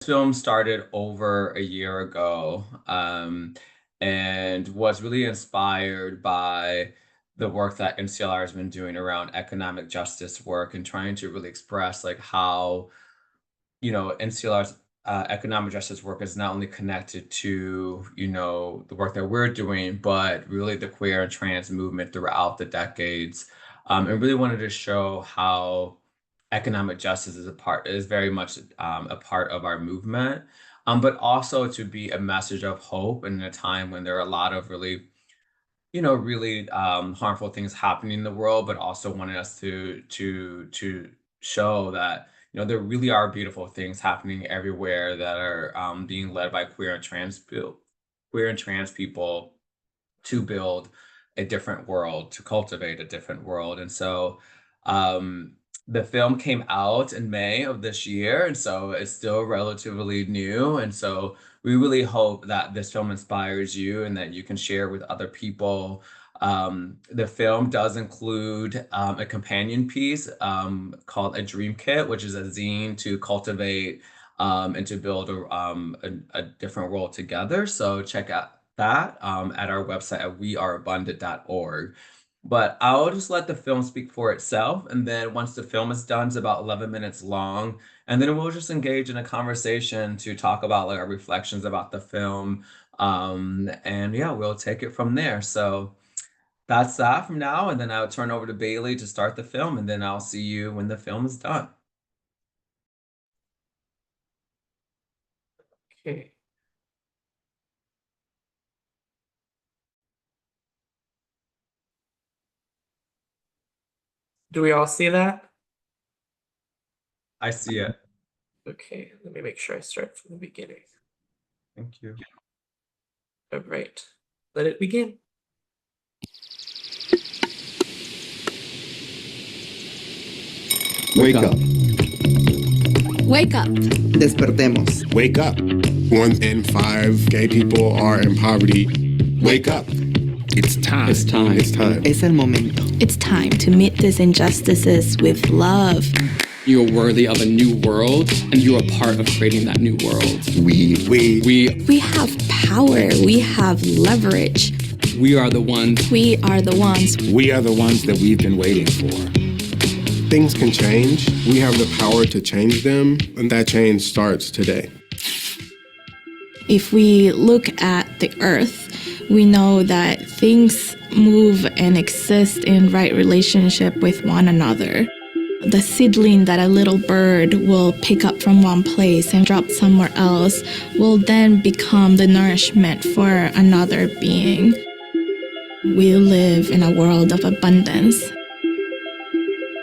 Film started over a year ago, and was really inspired by the work that NCLR has been doing around economic justice work and trying to really express like how NCLR's economic justice work is not only connected to the work that we're doing, but really the queer and trans movement throughout the decades, and really wanted to show how economic justice is very much a part of our movement, but also to be a message of hope in a time when there are a lot of really harmful things happening in the world, but also wanted us to show that there really are beautiful things happening everywhere that are being led by queer and trans people to build a different world, to cultivate a different world. And so um, the film came out in May of this year, and so it's still relatively new. And so we really hope that this film inspires you and that you can share with other people. The film does include a companion piece called A Dream Kit, which is a zine to cultivate and to build a different world together. So check out that at our website at weareabundant.org. But I'll just let the film speak for itself. And then once the film is done, it's about 11 minutes long. And then we'll just engage in a conversation to talk about like our reflections about the film. And yeah, we'll take it from there. So that's that from now. And then I'll turn over to Bailey to start the film. And then I'll see you when the film is done. Okay. Do we all see that? I see it. Okay, let me make sure I start from the beginning. Thank you. All right, let it begin. Wake up. Wake up. Despertemos. Wake up. 1 in 5 gay people are in poverty. Wake up. It's time. It's time. It's time. Es el momento. It's time to meet these injustices with love. You're worthy of a new world, and you're a part of creating that new world. We have power. We have leverage. We are the ones. We are the ones. We are the ones that we've been waiting for. Things can change. We have the power to change them, and that change starts today. If we look at the earth, we know that things move and exist in right relationship with one another. The seedling that a little bird will pick up from one place and drop somewhere else will then become the nourishment for another being. We live in a world of abundance.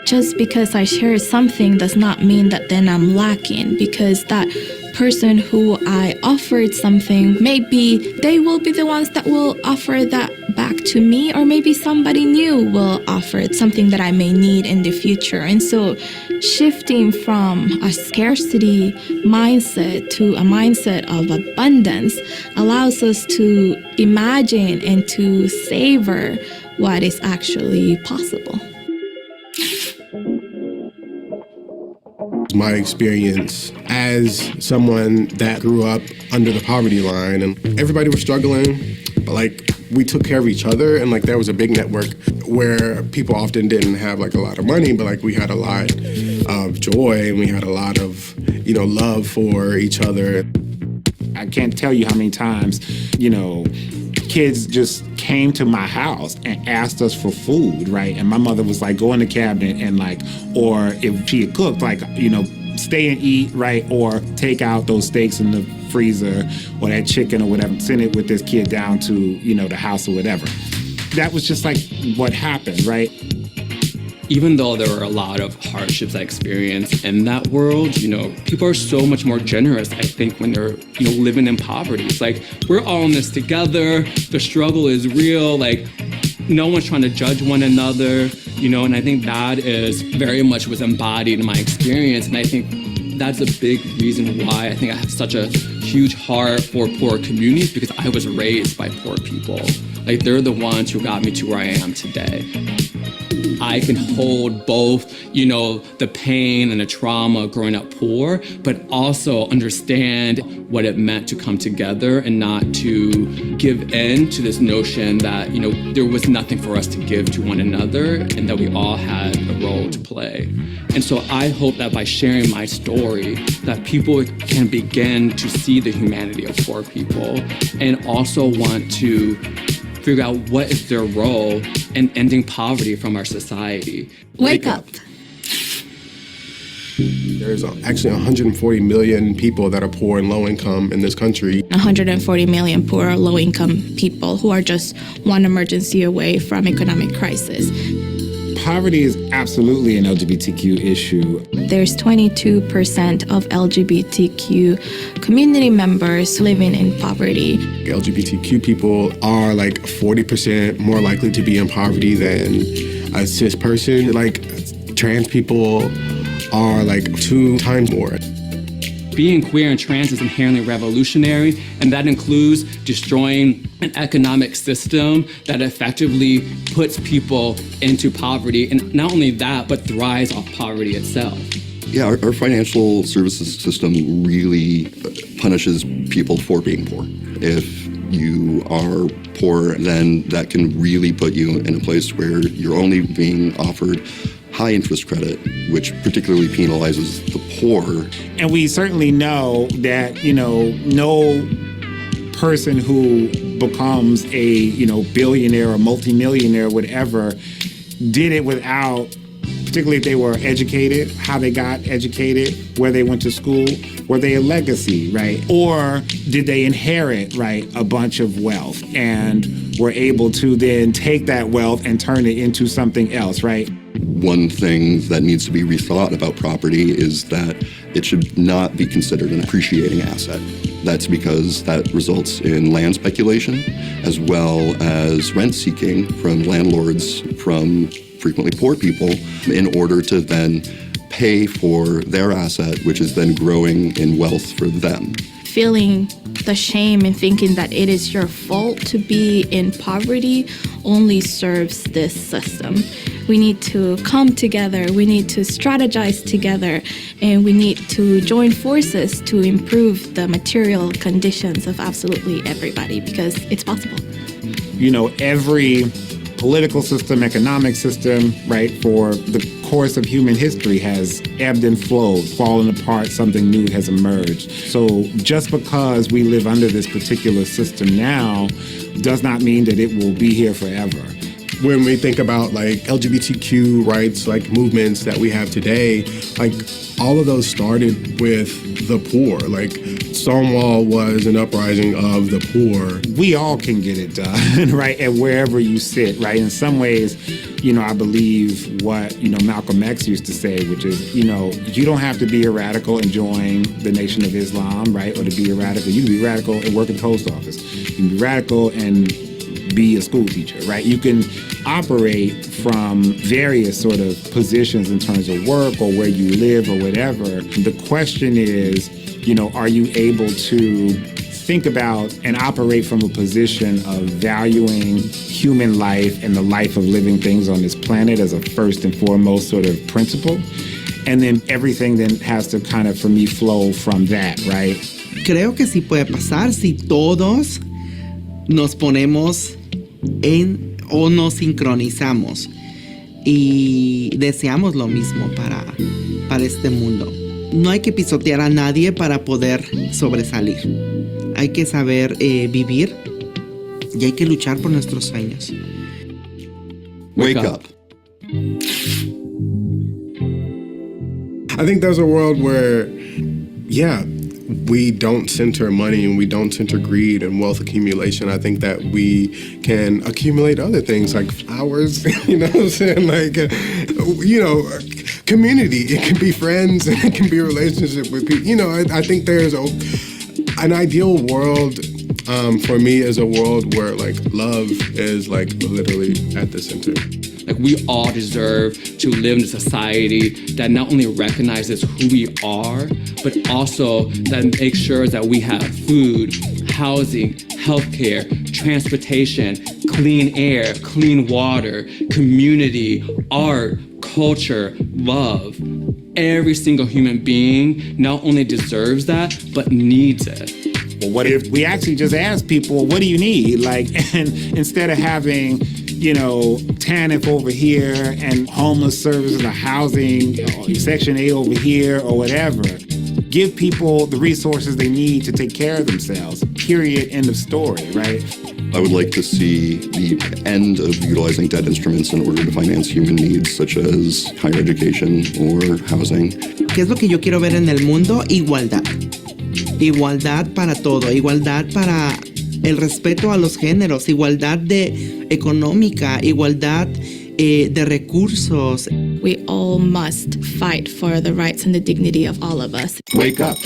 Just because I share something does not mean that then I'm lacking, because that person who I offered something, maybe they will be the ones that will offer that back to me, or maybe somebody new will offer something that I may need in the future. And so shifting from a scarcity mindset to a mindset of abundance allows us to imagine and to savor what is actually possible. My experience as someone that grew up under the poverty line, and everybody was struggling, but like we took care of each other, and like there was a big network where people often didn't have like a lot of money, but like we had a lot of joy and we had a lot of, love for each other. I can't tell you how many times, kids just came to my house and asked us for food, right? And my mother was like, go in the cabinet and like, or if she had cooked, like, stay and eat, right? Or take out those steaks in the freezer or that chicken or whatever, send it with this kid down to, the house or whatever. That was just like what happened, right? Even though there were a lot of hardships I experienced in that world, people are so much more generous, I think, when they're, living in poverty. It's like, we're all in this together. The struggle is real. Like, no one's trying to judge one another, and I think that is very much was embodied in my experience. And I think that's a big reason why I think I have such a huge heart for poor communities, because I was raised by poor people. Like, they're the ones who got me to where I am today. I can hold both, the pain and the trauma growing up poor, but also understand what it meant to come together and not to give in to this notion that, there was nothing for us to give to one another and that we all had a role to play. And so I hope that by sharing my story, that people can begin to see the humanity of poor people and also want to figure out what is their role in ending poverty from our society. Wake up. There's actually 140 million people that are poor and low income in this country. 140 million poor or low-income people who are just one emergency away from economic crisis. Poverty is absolutely an LGBTQ issue. There's 22% of LGBTQ community members living in poverty. LGBTQ people are like 40% more likely to be in poverty than a cis person. Like trans people are like 2 times more. Being queer and trans is inherently revolutionary, and that includes destroying an economic system that effectively puts people into poverty, and not only that, but thrives off poverty itself. Yeah, our financial services system really punishes people for being poor. If you are poor, then that can really put you in a place where you're only being offered high interest credit, which particularly penalizes the poor. And we certainly know that, no person who becomes a, billionaire or multimillionaire, whatever, did it without, particularly if they were educated, how they got educated, where they went to school, were they a legacy, right? Or did they inherit, right, a bunch of wealth and were able to then take that wealth and turn it into something else, right? One thing that needs to be rethought about property is that it should not be considered an appreciating asset. That's because that results in land speculation as well as rent seeking from landlords, from frequently poor people, in order to then pay for their asset, which is then growing in wealth for them. Feeling the shame and thinking that it is your fault to be in poverty only serves this system. We need to come together, we need to strategize together, and we need to join forces to improve the material conditions of absolutely everybody, because it's possible. Every political system, economic system, right, for the course of human history has ebbed and flowed, fallen apart, something new has emerged. So just because we live under this particular system now does not mean that it will be here forever. When we think about like LGBTQ rights, like movements that we have today, like all of those started with the poor. Like Stonewall was an uprising of the poor. We all can get it done, right? And wherever you sit, right? In some ways, I believe what, Malcolm X used to say, which is, you don't have to be a radical and join the Nation of Islam, right? Or to be a radical. You can be radical and work at the post office. You can be radical and be a school teacher, right? You can operate from various sort of positions in terms of work or where you live or whatever. The question is, are you able to think about and operate from a position of valuing human life and the life of living things on this planet as a first and foremost sort of principle? And then everything then has to kind of, for me, flow from that, right? Creo que sí puede pasar si todos nos ponemos o nos sincronizamos y deseamos lo mismo para este mundo. No hay que pisotear a nadie para poder sobresalir. Hay que saber vivir y hay que luchar por nuestros sueños. Wake up. I think there's a world where, we don't center money and we don't center greed and wealth accumulation. I think that we can accumulate other things like flowers, you know what I'm saying? Like, community. It can be friends and it can be a relationship with people. I think there's an ideal world for me is a world where like love is like literally at the center. Like we all deserve to live in a society that not only recognizes who we are, but also that makes sure that we have food, housing, healthcare, transportation, clean air, clean water, community, art, culture, love. Every single human being not only deserves that, but needs it. Well, what if we actually just ask people, what do you need? Like, and instead of having, TANF over here and homeless services or housing, Section 8 over here or whatever, give people the resources they need to take care of themselves. Period. End of story, right? I would like to see the end of utilizing debt instruments in order to finance human needs such as higher education or housing. ¿Qué es lo que yo quiero ver en el mundo? Igualdad. Igualdad para todo, igualdad para el respeto a los géneros, igualdad económica, igualdad de recursos. We all must fight for the rights and the dignity of all of us. Wake up.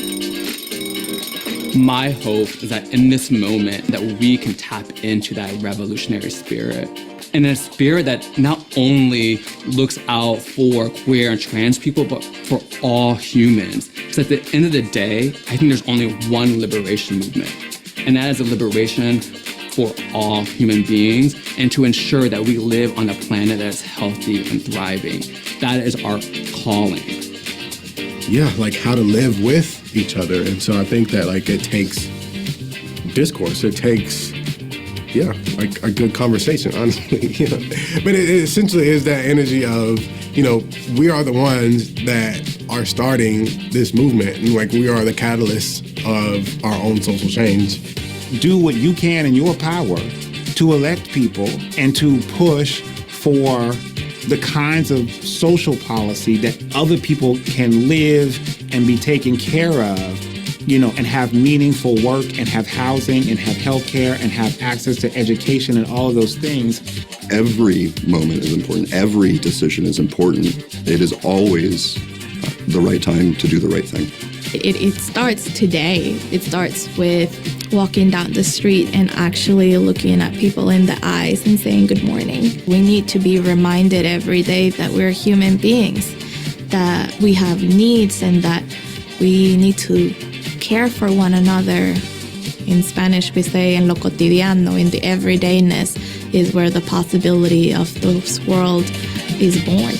My hope is that in this moment that we can tap into that revolutionary spirit. And a spirit that not only looks out for queer and trans people, but for all humans. Because at the end of the day, I think there's only one liberation movement. And that is a liberation for all human beings and to ensure that we live on a planet that is healthy and thriving. That is our calling. Yeah, like how to live with each other. And so I think that it takes discourse. It takes, like a good conversation, honestly. But it essentially is that energy of, we are the ones that are starting this movement. And we are the catalysts of our own social change. Do what you can in your power to elect people and to push for the kinds of social policy that other people can live and be taken care of, and have meaningful work and have housing and have healthcare and have access to education and all of those things. Every moment is important. Every decision is important. It is always the right time to do the right thing. It starts today. It starts with walking down the street and actually looking at people in the eyes and saying good morning. We need to be reminded every day that we're human beings, that we have needs and that we need to care for one another. In Spanish, we say en lo cotidiano, in the everydayness is where the possibility of this world is born.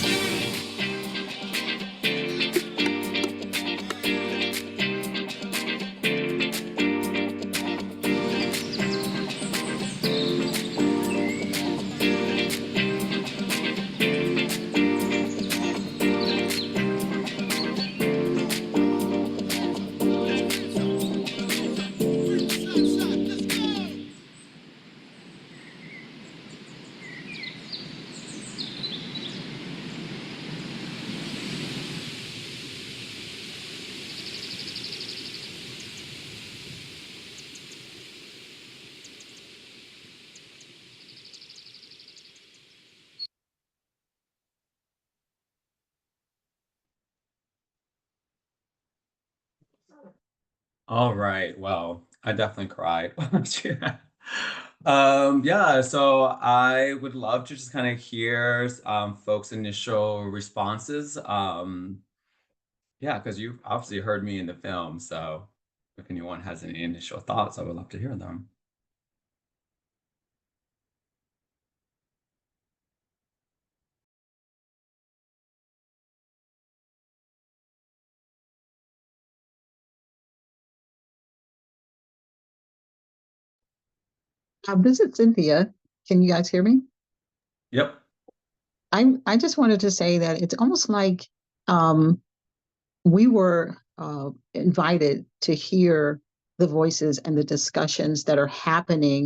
All right. Well, I definitely cried. Yeah, so I would love to just kind of hear folks' initial responses. Yeah, because you obviously heard me in the film, so if anyone has any initial thoughts, I would love to hear them. This is Cynthia. Can you guys hear me? Yep. I just wanted to say that it's almost like um, we were invited to hear the voices and the discussions that are happening